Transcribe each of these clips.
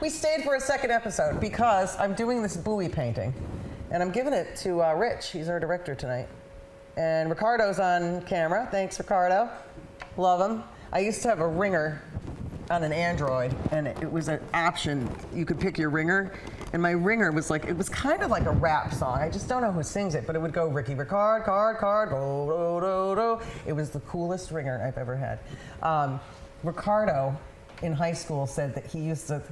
we stayed for a second episode because I'm doing this buoy painting, and I'm giving it to Rich. He's our director tonight. And Ricardo's on camera. Thanks, Ricardo. Love him. I used to have a ringer on an Android, and it was an option. You could pick your ringer, and my ringer was like, it was kind of like a rap song. I just don't know who sings it, but it would go Ricky Ricard, card, do, do, do, do. It was the coolest ringer I've ever had. Ricardo in high school said that he used to,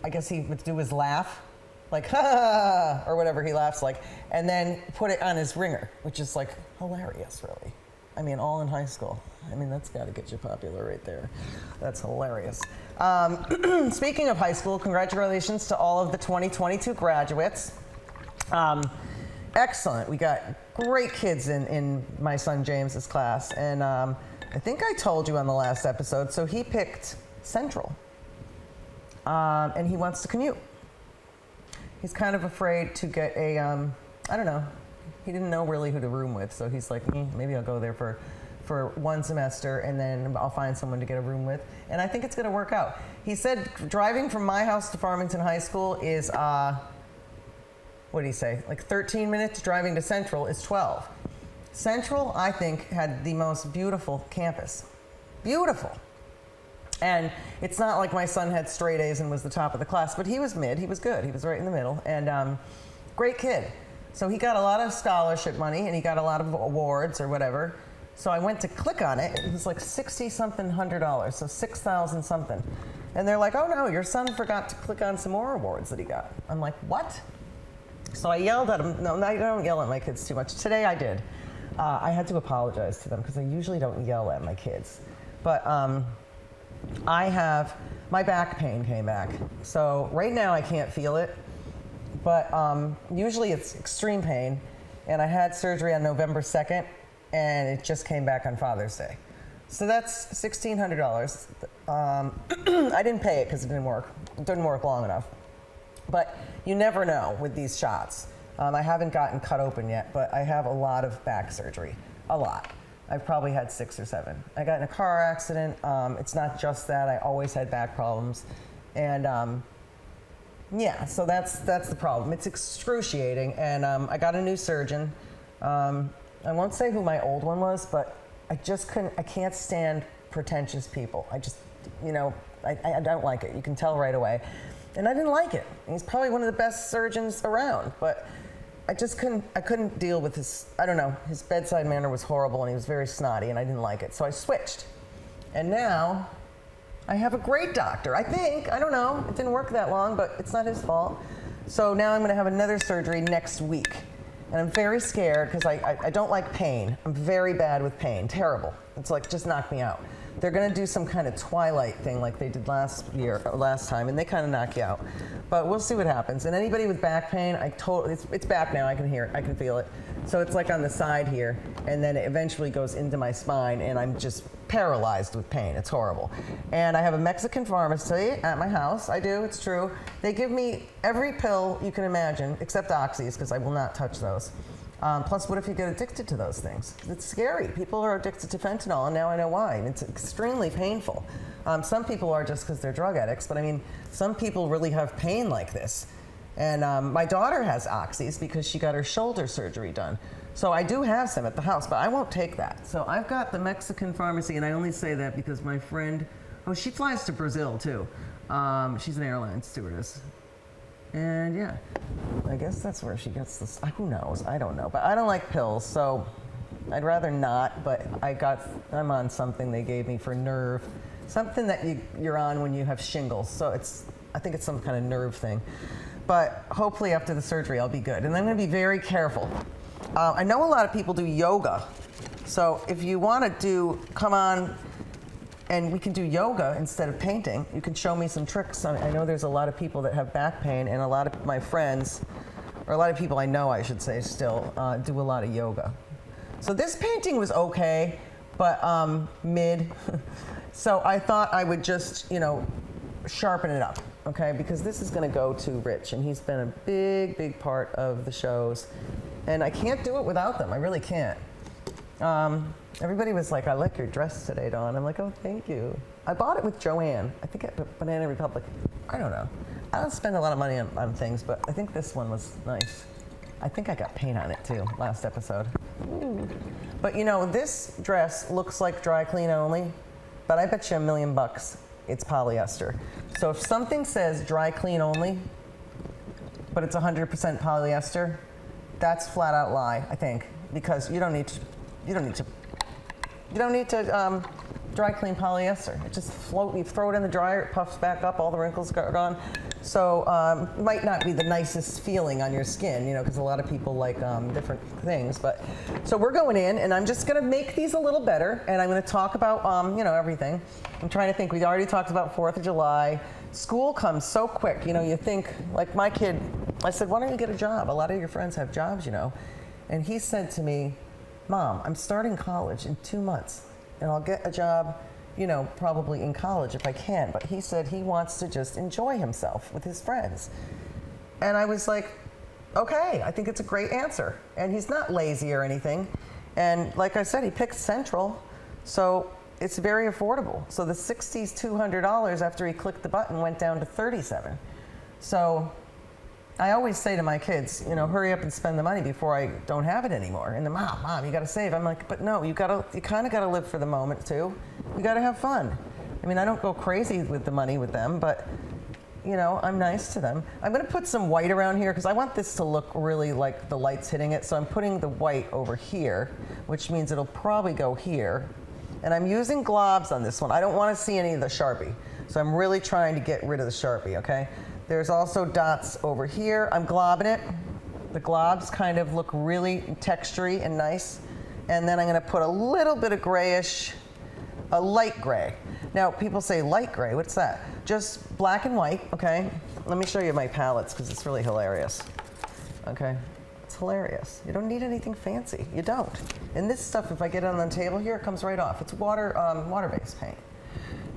I guess he would do his laugh, like, ha, or whatever he laughs like, and then put it on his ringer, which is like hilarious, really. I mean, all in high school. I mean, that's got to get you popular right there. That's hilarious. Speaking of high school, congratulations to all of the 2022 graduates. Excellent. We got great kids in my son James's class. And I think I told you on the last episode, so he picked Central. And he wants to commute. He's kind of afraid to get a, I don't know, he didn't know really who to room with, so he's like, maybe I'll go there for one semester and then I'll find someone to get a room with. And I think it's going to work out. He said driving from my house to Farmington High School is, what did he say, like 13 minutes. Driving to Central is 12. Central, I think, had the most beautiful campus. Beautiful. And it's not like my son had straight A's and was the top of the class, but he was mid, he was good, he was right in the middle, and great kid. So he got a lot of scholarship money and he got a lot of awards or whatever. So I went to click on it, it was like $60-something $100, so 6,000 something. And they're like, oh no, your son forgot to click on some more awards that he got. I'm like, what? So I yelled at him. No, I don't yell at my kids too much. Today I did. I had to apologize to them because I usually don't yell at my kids. But my back pain came back. So right now I can't feel it, but usually it's extreme pain. And I had surgery on November 2nd, and it just came back on Father's Day. So that's $1,600. I didn't pay it because it didn't work. It didn't work long enough. But you never know with these shots. I haven't gotten cut open yet, but I have a lot of back surgery, a lot. I've probably had 6 or 7. I got in a car accident. It's not just that. I always had back problems. And yeah, so that's the problem. It's excruciating. And I got a new surgeon. I won't say who my old one was, but I can't stand pretentious people. I just, I don't like it. You can tell right away. And I didn't like it. He's probably one of the best surgeons around, but I couldn't deal with his, I don't know, his bedside manner was horrible and he was very snotty and I didn't like it. So I switched. And now I have a great doctor, I think. I don't know. It didn't work that long, but it's not his fault. So now I'm going to have another surgery next week. And I'm very scared because I don't like pain. I'm very bad with pain. Terrible. It's like, just knock me out. They're going to do some kind of twilight thing like they did last time, and they kind of knock you out. But we'll see what happens. And anybody with back pain, it's back now. I can hear it. I can feel it. So it's like on the side here, and then it eventually goes into my spine, and I'm just paralyzed with pain. It's horrible. And I have a Mexican pharmacy at my house. I do. It's true. They give me every pill you can imagine, except Oxys, because I will not touch those. Plus, what if you get addicted to those things? It's scary. People are addicted to fentanyl, and now I know why. And it's extremely painful. Some people are just because they're drug addicts, but I mean, some people really have pain like this. And my daughter has Oxys because she got her shoulder surgery done. So I do have some at the house, but I won't take that. So I've got the Mexican pharmacy, and I only say that because my friend, she flies to Brazil too. She's an airline stewardess. And yeah, I guess that's where she gets this. Who knows? I don't know. But I don't like pills, so I'd rather not. But I'm on something they gave me for nerve, something that you're on when you have shingles. So I think it's some kind of nerve thing. But hopefully after the surgery, I'll be good. And I'm going to be very careful. I know a lot of people do yoga. So if you want to come on and we can do yoga instead of painting. You can show me some tricks. I know there's a lot of people that have back pain, and a lot of my friends, or a lot of people I know, I should say, still do a lot of yoga. So this painting was okay, but mid. So I thought I would just, sharpen it up, okay? Because this is going to go to Rich, and he's been a big, big part of the shows. And I can't do it without them. I really can't. Everybody was like, I like your dress today, Dawn. I'm like, oh, thank you. I bought it with Joanne. I think at Banana Republic. I don't know. I don't spend a lot of money on things, but I think this one was nice. I think I got paint on it too, last episode. Ooh. But you know, this dress looks like dry clean only, but I bet you $1 million it's polyester. So if something says dry clean only, but it's 100% polyester, that's flat out lie, I think, because you don't need to dry clean polyester. It just you throw it in the dryer, it puffs back up, all the wrinkles are gone. So might not be the nicest feeling on your skin, you know, because a lot of people like different things. But so we're going in, and I'm just going to make these a little better, and I'm going to talk about you know, everything. I'm trying to think. We already talked about 4th of July. School comes so quick. You know, you think like my kid. I said, why don't you get a job? A lot of your friends have jobs, you know. And he said to me, Mom, I'm starting college in 2 months, and I'll get a job, you know, probably in college if I can. But he said he wants to just enjoy himself with his friends. And I was like, okay, I think it's a great answer. And he's not lazy or anything. And like I said, he picked Central, so it's very affordable. So the $60's $200 after he clicked the button went down to $37. So I always say to my kids, you know, hurry up and spend the money before I don't have it anymore. And they're, Mom, you got to save. I'm like, but no, you kind of got to live for the moment too. You got to have fun. I mean, I don't go crazy with the money with them, but you know, I'm nice to them. I'm going to put some white around here because I want this to look really like the light's hitting it. So I'm putting the white over here, which means it'll probably go here. And I'm using globs on this one. I don't want to see any of the Sharpie. So I'm really trying to get rid of the Sharpie, okay? There's also dots over here. I'm globbing it. The globs kind of look really textury and nice. And then I'm going to put a little bit of grayish, a light gray. Now, people say light gray. What's that? Just black and white, okay? Let me show you my palettes because it's really hilarious. Okay? It's hilarious. You don't need anything fancy. You don't. And this stuff, if I get it on the table here, it comes right off. It's water-based paint.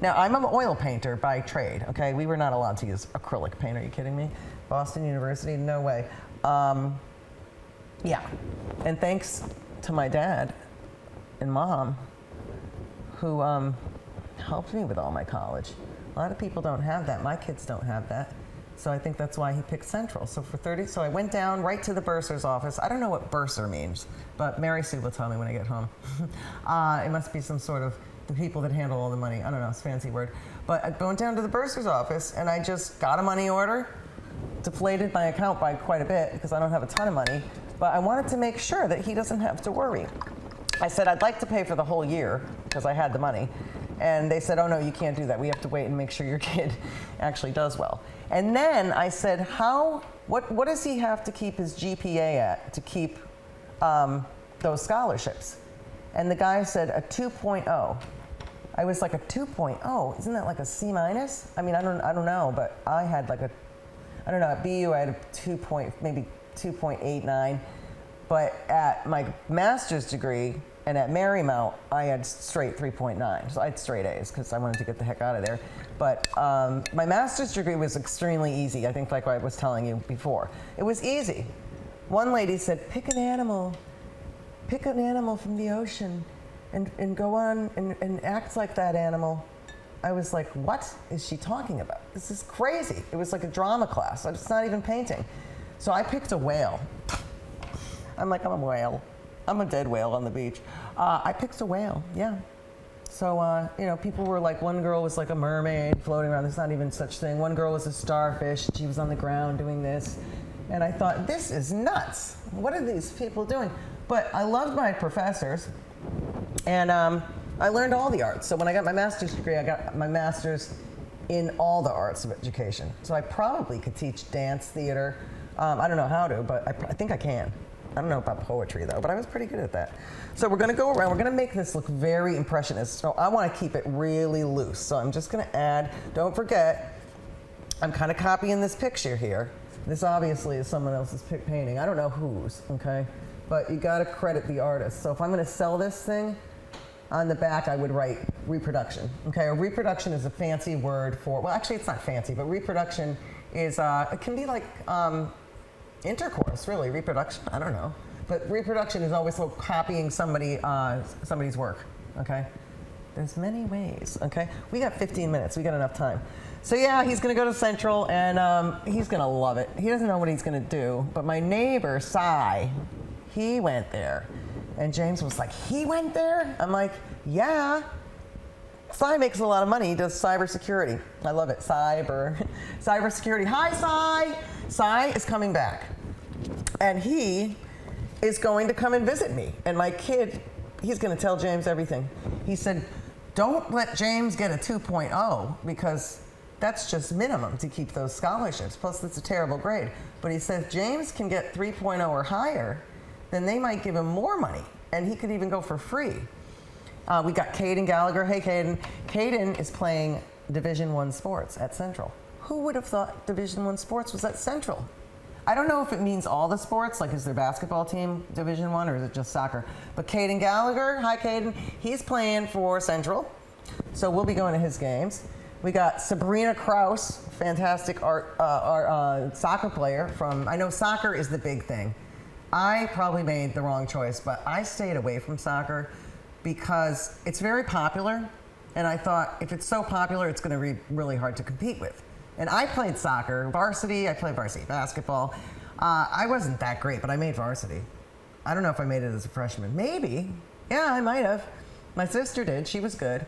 Now, I'm an oil painter by trade, okay? We were not allowed to use acrylic paint. Are you kidding me? Boston University? No way. Yeah. And thanks to my dad and mom who helped me with all my college. A lot of people don't have that. My kids don't have that. So I think that's why he picked Central. So for 30, so I went down right to the bursar's office. I don't know what bursar means, but Mary Sue will tell me when I get home. It must be some sort of the people that handle all the money. I don't know, it's a fancy word. But I went down to the bursar's office and I just got a money order, deflated my account by quite a bit because I don't have a ton of money, but I wanted to make sure that he doesn't have to worry. I said, I'd like to pay for the whole year because I had the money. And they said, oh no, you can't do that. We have to wait and make sure your kid actually does well. And then I said, what does he have to keep his GPA at to keep those scholarships? And the guy said a 2.0. I was like, a 2.0? Isn't that like a C minus? I mean, I don't know, but I had like I don't know, at BU I had a maybe 2.89. But at my master's degree and at Marymount, I had straight 3.9. So I had straight A's because I wanted to get the heck out of there. But my master's degree was extremely easy, I think, like I was telling you before. It was easy. One lady said, pick an animal from the ocean and go on and act like that animal. I was like, what is she talking about? This is crazy. It was like a drama class. It's not even painting. So I picked a whale. I'm like, I'm a whale. I'm a dead whale on the beach. I picked a whale, yeah. So, you know, people were like, one girl was like a mermaid floating around. There's not even such thing. One girl was a starfish. She was on the ground doing this. And I thought, this is nuts. What are these people doing? But I loved my professors. And I learned all the arts. So when I got my master's degree, I got my master's in all the arts of education. So I probably could teach dance, theater. I don't know how to, but I think I can. I don't know about poetry though, but I was pretty good at that. So we're gonna go around, we're gonna make this look very impressionist. So I wanna keep it really loose. So I'm just gonna add, don't forget, I'm kind of copying this picture here. This obviously is someone else's painting. I don't know whose, okay? But you gotta credit the artist. So if I'm gonna sell this thing, on the back I would write reproduction, okay? A reproduction is a fancy word for, well actually it's not fancy, but reproduction is, it can be like, intercourse, really, reproduction, I don't know. But reproduction is always so copying somebody's work, okay? There's many ways, okay? We got 15 minutes, we got enough time. So yeah, he's gonna go to Central, and he's gonna love it. He doesn't know what he's gonna do, but my neighbor, Cy, he went there. And James was like, he went there? I'm like, yeah. Cy makes a lot of money. He does cybersecurity. I love it. Cybersecurity. Hi, Cy. Cy is coming back. And he is going to come and visit me. And my kid, he's going to tell James everything. He said, don't let James get a 2.0 because that's just minimum to keep those scholarships. Plus, that's a terrible grade. But he says James can get 3.0 or higher, then they might give him more money. And he could even go for free. We got Caden Gallagher. Hey, Caden. Caden is playing Division I sports at Central. Who would have thought Division I sports was at Central? I don't know if it means all the sports, like is their basketball team Division I or is it just soccer? But Caden Gallagher, hi Caden, he's playing for Central. So we'll be going to his games. We got Sabrina Kraus, fantastic soccer player from, I know soccer is the big thing. I probably made the wrong choice, but I stayed away from soccer because it's very popular, and I thought if it's so popular, it's going to be really hard to compete with. And I played soccer, varsity, I played varsity basketball. I wasn't that great, but I made varsity. I don't know if I made it as a freshman. Maybe. Yeah, I might have. My sister did. She was good.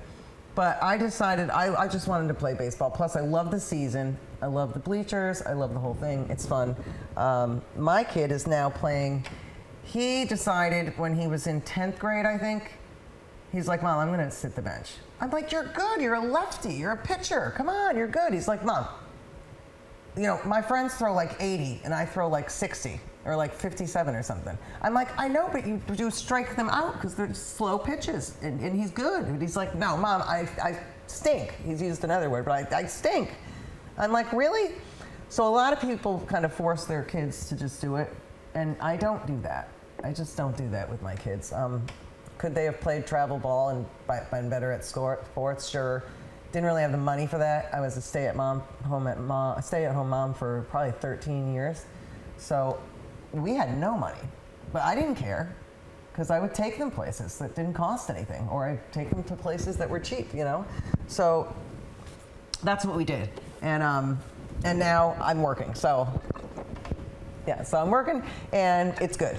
But I decided I just wanted to play baseball. Plus, I love the season. I love the bleachers. I love the whole thing. It's fun. My kid is now playing. He decided when he was in 10th grade, I think, he's like, Mom, I'm going to sit the bench. I'm like, you're good. You're a lefty. You're a pitcher. Come on, you're good. He's like, Mom, you know, my friends throw like 80 and I throw like 60 or like 57 or something. I'm like, I know, but you do strike them out because they're slow pitches and he's good. And he's like, no, Mom, I stink. He's used another word, but I stink. I'm like, really? So a lot of people kind of force their kids to just do it. And I don't do that. I just don't do that with my kids. Could they have played travel ball and been better at sports? Sure. Didn't really have the money for that. I was a stay-at-home mom for probably 13 years. So we had no money, but I didn't care because I would take them places that didn't cost anything, or I'd take them to places that were cheap, you know? So that's what we did. And now I'm working. So yeah, so I'm working and it's good.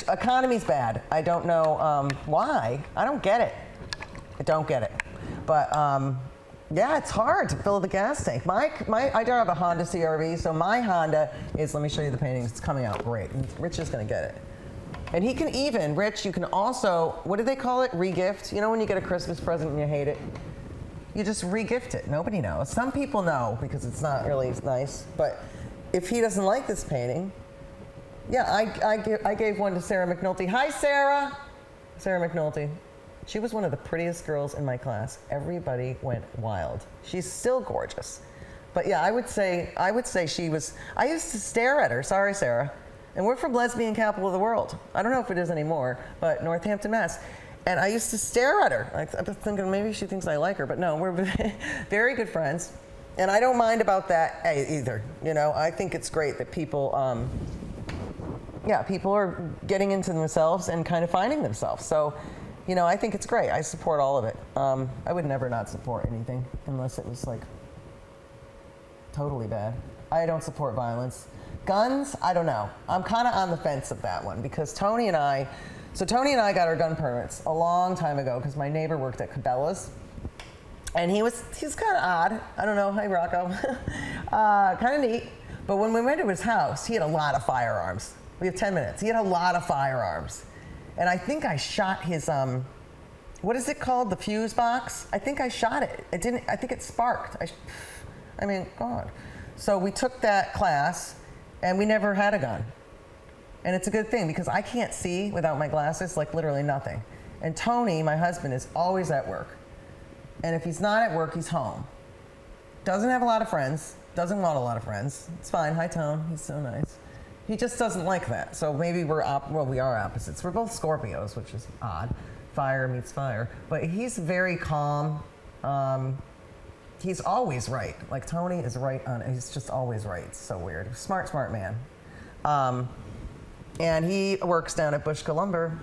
Economy's bad. I don't know why. I don't get it. I don't get it. But yeah, it's hard to fill the gas tank. I don't have a Honda CRV, so my Honda is, let me show you the paintings. It's coming out great. And Rich is going to get it. And he can even, Rich, you can also, what do they call it? Regift. You know when you get a Christmas present and you hate it? You just regift it. Nobody knows. Some people know because it's not really nice. But if he doesn't like this painting, yeah, I gave one to Sarah McNulty. Hi, Sarah. Sarah McNulty. She was one of the prettiest girls in my class. Everybody went wild. She's still gorgeous. But yeah, I would say she was, I used to stare at her. Sorry, Sarah. And we're from lesbian capital of the world. I don't know if it is anymore, but Northampton, Mass. And I used to stare at her. I'm thinking maybe she thinks I like her, but no, we're very good friends. And I don't mind about that either. You know, I think it's great that people, people are getting into themselves and kind of finding themselves. So, you know, I think it's great. I support all of it. I would never not support anything unless it was like totally bad. I don't support violence. Guns, I don't know. I'm kind of on the fence of that one because Tony and I got our gun permits a long time ago because my neighbor worked at Cabela's. And he's kind of odd. I don't know. Hi, Rocco. Kind of neat. But when we went to his house, he had a lot of firearms. We have 10 minutes. He had a lot of firearms. And I think I shot his, what is it called? The fuse box? I think I shot it. It didn't, I think it sparked. I mean, God. So we took that class and we never had a gun. And it's a good thing because I can't see without my glasses, like literally nothing. And Tony, my husband, is always at work. And if he's not at work, he's home. Doesn't have a lot of friends. Doesn't want a lot of friends. It's fine. Hi, Tone. He's so nice. He just doesn't like that. So maybe we are opposites. We're both Scorpios, which is odd. Fire meets fire. But he's very calm. He's always right. Like Tony is right on. He's just always right. It's so weird. Smart man. And he works down at Bushka Lumber,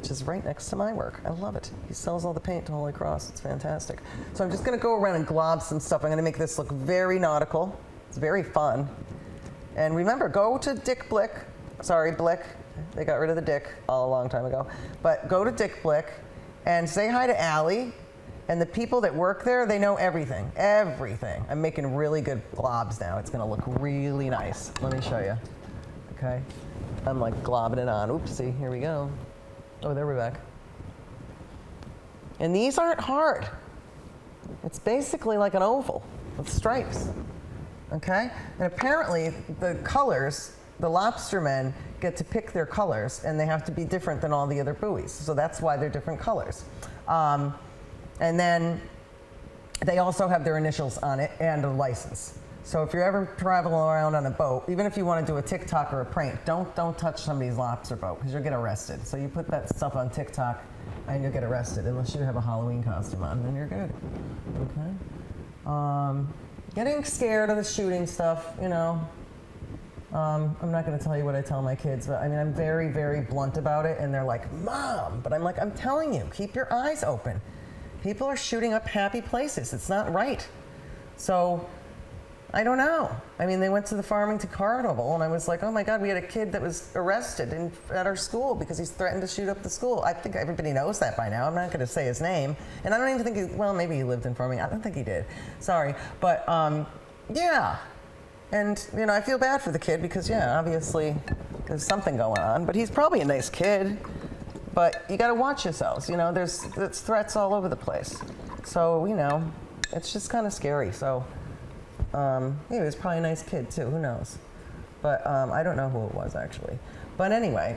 which is right next to my work. I love it. He sells all the paint to Holy Cross. It's fantastic. So I'm just going to go around and glob some stuff. I'm going to make this look very nautical. It's very fun. And remember, go to Dick Blick. Sorry, Blick. They got rid of the Dick a long time ago. But go to Dick Blick and say hi to Allie. And the people that work there, they know everything. Everything. I'm making really good globs now. It's going to look really nice. Let me show you. Okay. I'm like globbing it on. Oopsie, here we go. Oh, there we're back. And these aren't hard. It's basically like an oval with stripes. Okay? And apparently the colors, the lobster men get to pick their colors, and they have to be different than all the other buoys. So that's why they're different colors. And then they also have their initials on it and a license. So if you're ever traveling around on a boat, even if you want to do a TikTok or a prank, don't touch somebody's lobster boat because you'll get arrested. So you put that stuff on TikTok and you'll get arrested unless you have a Halloween costume on, then you're good. Okay. Getting scared of the shooting stuff, you know. I'm not going to tell you what I tell my kids, but I mean, I'm very, very blunt about it, and they're like, Mom, but I'm like, I'm telling you, keep your eyes open. People are shooting up happy places. It's not right. So I don't know. I mean, they went to the Farmington Carnival, and I was like, oh my God, we had a kid that was arrested at our school because he's threatened to shoot up the school. I think everybody knows that by now. I'm not going to say his name. And I don't even think well, maybe he lived in Farmington. I don't think he did. Sorry. But yeah. And, you know, I feel bad for the kid because, yeah, obviously there's something going on. But he's probably a nice kid. But you got to watch yourselves. You know, there's threats all over the place. So, you know, it's just kind of scary. So, yeah, he was probably a nice kid, too. Who knows? But I don't know who it was, actually. But anyway,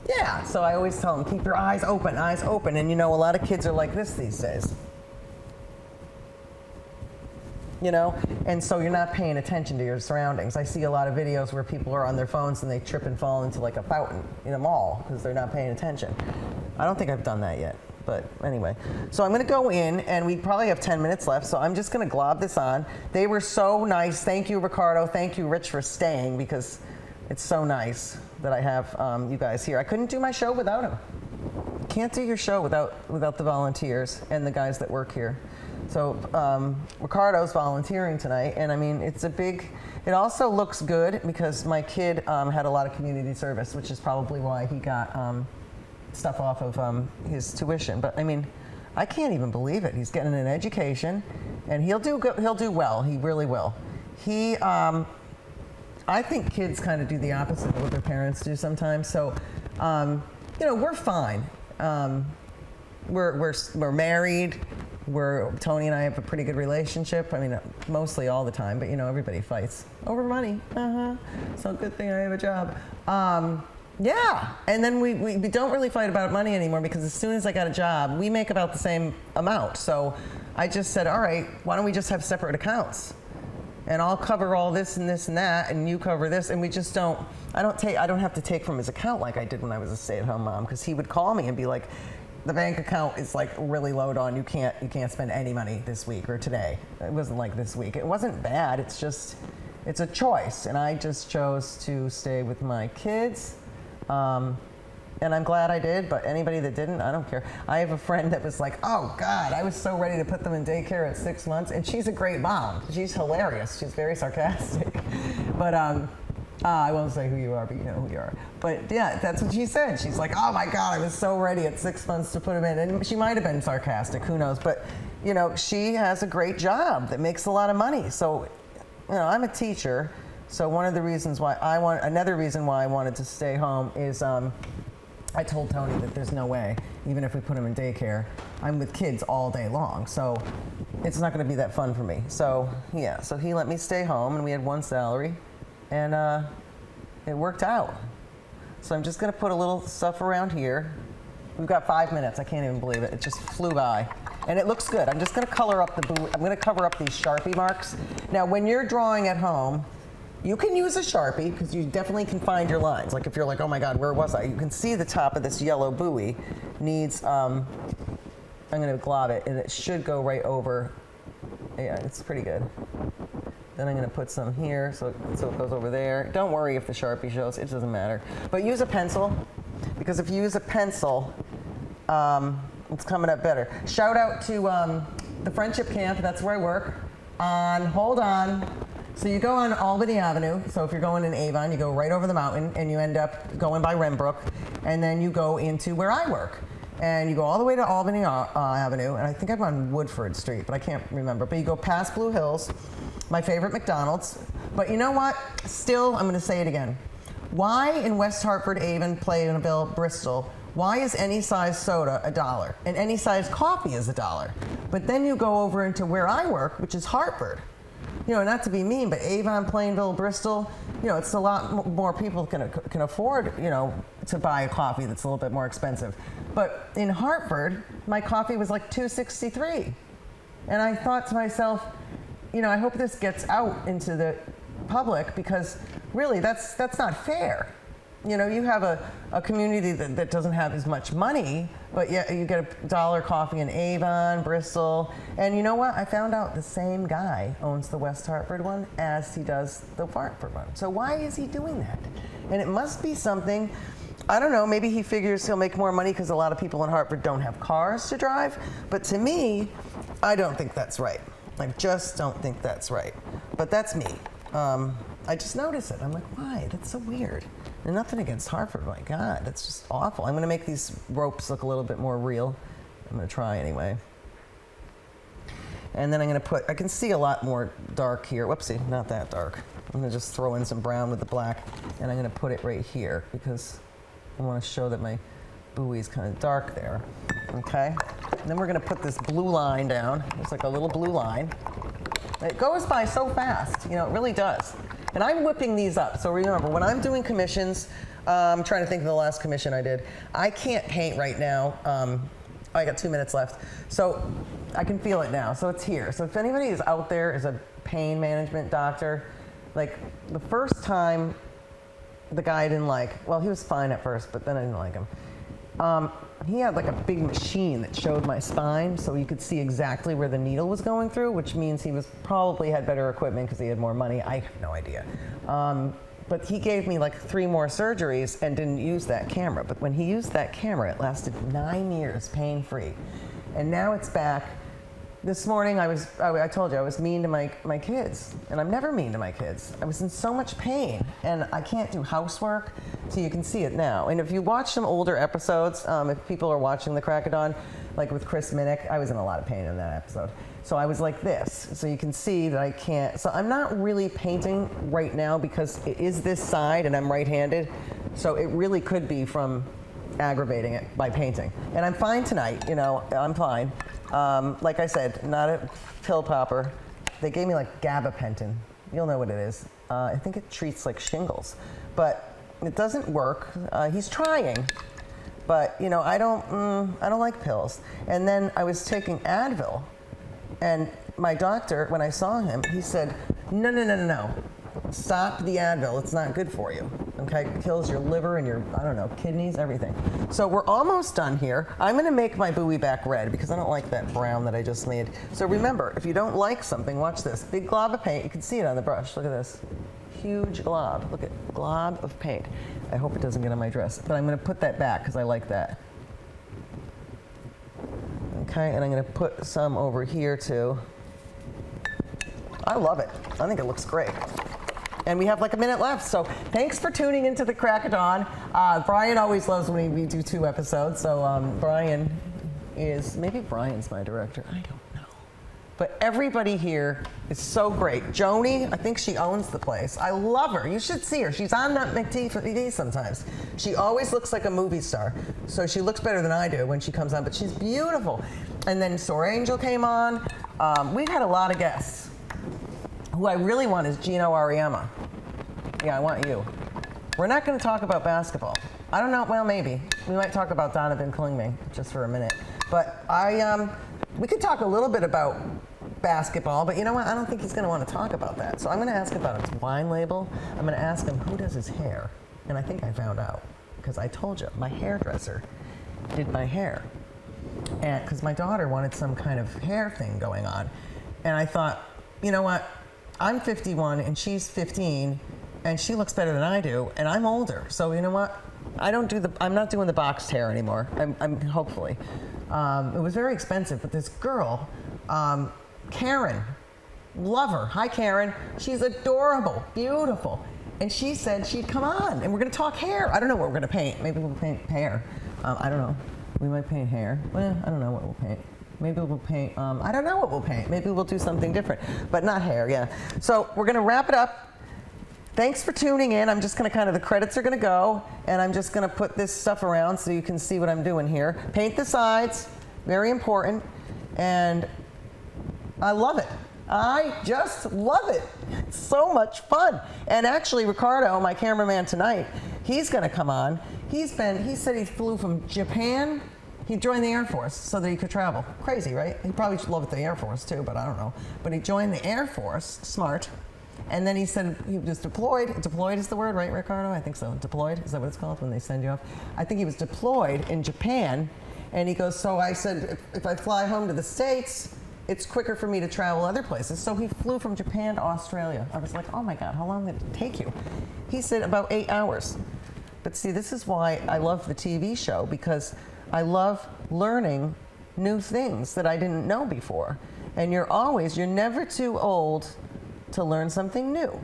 yeah. So I always tell them, keep your eyes open. And, you know, a lot of kids are like this these days. You know, and so you're not paying attention to your surroundings. I see a lot of videos where people are on their phones and they trip and fall into like a fountain in a mall because they're not paying attention. I don't think I've done that yet, but anyway. So I'm going to go in, and we probably have 10 minutes left, so I'm just going to glob this on. They were so nice. Thank you, Ricardo. Thank you, Rich, for staying because it's so nice that I have you guys here. I couldn't do my show without him. Can't do your show without the volunteers and the guys that work here. So Ricardo's volunteering tonight, and I mean, it also looks good because my kid had a lot of community service, which is probably why he got stuff off of his tuition. But I mean, I can't even believe it. He's getting an education, and he'll do well. He really will. I think kids kind of do the opposite of what their parents do sometimes. So, you know, we're fine. We're married. Tony and I have a pretty good relationship. I mean, mostly all the time, but you know, everybody fights over money. So good thing I have a job. Yeah, and then we don't really fight about money anymore because as soon as I got a job, we make about the same amount. So I just said, all right, why don't we just have separate accounts? And I'll cover all this and this and that, and you cover this, and we just don't. I don't have to take from his account like I did when I was a stay-at-home mom, because he would call me and be like, the bank account is like really low on. You can't spend any money this week or today. It wasn't like this week. It wasn't bad. It's just, it's a choice. And I just chose to stay with my kids. And I'm glad I did, but anybody that didn't, I don't care. I have a friend that was like, oh God, I was so ready to put them in daycare at 6 months. And she's a great mom. She's hilarious. She's very sarcastic. But I won't say who you are, but you know who you are. But yeah, that's what she said. She's like, oh my God, I was so ready at 6 months to put him in. And she might have been sarcastic, who knows. But, you know, she has a great job that makes a lot of money. So, you know, I'm a teacher. So another reason why I wanted to stay home is I told Tony that there's no way, even if we put him in daycare, I'm with kids all day long. So it's not going to be that fun for me. So yeah, so he let me stay home, and we had one salary. And it worked out. So I'm just going to put a little stuff around here. We've got 5 minutes. I can't even believe it. It just flew by. And it looks good. I'm just going to color up I'm going to cover up these Sharpie marks. Now, when you're drawing at home, you can use a Sharpie because you definitely can find your lines. Like if you're like, oh my God, where was I? You can see the top of this yellow buoy needs, I'm going to glob it, and it should go right over. Yeah, it's pretty good. Then I'm going to put some here so it goes over there. Don't worry if the Sharpie shows. It doesn't matter. But use a pencil because if you use a pencil, it's coming up better. Shout out to the Friendship Camp, that's where I work, hold on. So you go on Albany Avenue, so if you're going in Avon, you go right over the mountain, and you end up going by Renbrook, and then you go into where I work. And you go all the way to Albany Avenue, and I think I'm on Woodford Street, but I can't remember. But you go past Blue Hills, my favorite McDonald's. But you know what? Still, I'm going to say it again. Why in West Hartford, Avon, Plainville, Bristol, why is any size soda $1 and any size coffee is $1? But then you go over into where I work, which is Hartford. You know, not to be mean, but Avon, Plainville, Bristol, you know, it's a lot more people can afford, you know, to buy a coffee that's a little bit more expensive. But in Hartford, my coffee was like $2.63. And I thought to myself, you know, I hope this gets out into the public, because really that's not fair. You know, you have a community that doesn't have as much money, but yet you get $1 coffee in Avon, Bristol. And you know what? I found out the same guy owns the West Hartford one as he does the Hartford one. So why is he doing that? And it must be something, I don't know, maybe he figures he'll make more money because a lot of people in Hartford don't have cars to drive. But to me, I don't think that's right. I just don't think that's right. But that's me. I just notice it. I'm like, why? That's so weird. And nothing against Hartford. My God, that's just awful. I'm going to make these ropes look a little bit more real. I'm going to try anyway. And then I'm going to put, I can see a lot more dark here. Whoopsie, not that dark. I'm going to just throw in some brown with the black, and I'm going to put it right here because I want to show that my buoy is kind of dark there. Okay? And then we're going to put this blue line down. It's like a little blue line. It goes by so fast, you know, it really does. And I'm whipping these up. So remember, when I'm doing commissions, I'm trying to think of the last commission I did. I can't paint right now. I got 2 minutes left. So I can feel it now. So it's here. So if anybody is out there is a pain management doctor, like the first time the guy I didn't like, well, he was fine at first, but then I didn't like him. He had like a big machine that showed my spine, so you could see exactly where the needle was going through, which means he was probably had better equipment because he had more money. I have no idea. But he gave me like 3 more surgeries and didn't use that camera. But when he used that camera, it lasted 9 years pain-free. And now it's back. This morning I told you I was mean to my kids, and I'm never mean to my kids. I was in so much pain, and I can't do housework, so you can see it now. And if you watch some older episodes, if people are watching the Crack of Dawn, like with Chris Minnick, I was in a lot of pain in that episode. So I was like this, so you can see that I can't. So I'm not really painting right now because it is this side, and I'm right-handed, so it really could be from aggravating it by painting. And I'm fine tonight, you know, I'm fine. Like I said, not a pill popper. They gave me like gabapentin. You'll know what it is. I think it treats like shingles, but it doesn't work. He's trying, but you know, I don't like pills. And then I was taking Advil, and my doctor, when I saw him, he said, no. Stop the Advil, it's not good for you. Okay, it kills your liver and your, I don't know, kidneys, everything. So we're almost done here. I'm gonna make my buoy back red because I don't like that brown that I just made. So remember, if you don't like something, watch this. Big glob of paint, you can see it on the brush, look at this. Huge glob, look at glob of paint. I hope it doesn't get on my dress, but I'm gonna put that back because I like that. Okay, and I'm gonna put some over here too. I love it, I think it looks great. And we have like a minute left, so thanks for tuning into the Crack of Dawn. Brian always loves when we do 2 episodes, so Brian is, maybe Brian's my director, I don't know. But everybody here is so great. Joni, I think she owns the place. I love her, you should see her. She's on Nutmeg TV sometimes. She always looks like a movie star, so she looks better than I do when she comes on, but she's beautiful. And then Sora Angel came on. We've had a lot of guests. Who I really want is Gino Ariema. Yeah, I want you. We're not going to talk about basketball. I don't know, well, maybe. We might talk about Donovan Klingman just for a minute. But we could talk a little bit about basketball, but you know what? I don't think he's going to want to talk about that. So I'm going to ask about his wine label. I'm going to ask him who does his hair. And I think I found out, because I told you, my hairdresser did my hair. And because my daughter wanted some kind of hair thing going on. And I thought, you know what? I'm 51 and she's 15 and she looks better than I do and I'm older. So you know what? I'm not doing the boxed hair anymore. I'm hopefully. It was very expensive, but this girl, Karen, love her. Hi, Karen. She's adorable, beautiful. And she said she'd come on, and we're going to talk hair. I don't know what we're going to paint. Maybe we'll paint hair. I don't know. We might paint hair. Well, I don't know what we'll paint. Maybe we'll paint, I don't know what we'll paint. Maybe we'll do something different, but not hair, yeah. So we're going to wrap it up. Thanks for tuning in. I'm just going to the credits are going to go, and I'm just going to put this stuff around so you can see what I'm doing here. Paint the sides, very important, and I love it. I just love it. It's so much fun. And actually, Ricardo, my cameraman tonight, he's going to come on. He said he flew from Japan. He joined the Air Force so that he could travel. Crazy, right? He probably loved the Air Force too, but I don't know. But he joined the Air Force, smart. And then he said he was deployed. Deployed is the word, right, Ricardo? I think so. Deployed, is that what it's called when they send you off? I think he was deployed in Japan. And he goes, so I said, if I fly home to the States, it's quicker for me to travel other places. So he flew from Japan to Australia. I was like, oh my God, how long did it take you? He said about 8 hours. But see, this is why I love the TV show, because I love learning new things that I didn't know before. And you're never too old to learn something new.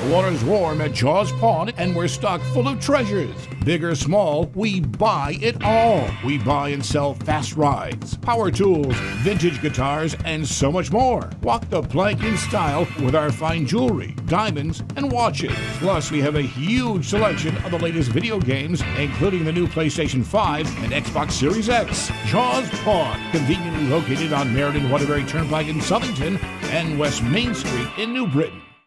The water's warm at Jaws Pond, and we're stocked full of treasures. Big or small, we buy it all. We buy and sell fast rides, power tools, vintage guitars, and so much more. Walk the plank in style with our fine jewelry, diamonds, and watches. Plus, we have a huge selection of the latest video games, including the new PlayStation 5 and Xbox Series X. Jaws Pond, conveniently located on Meriden Waterbury Turnpike in Southington and West Main Street in New Britain.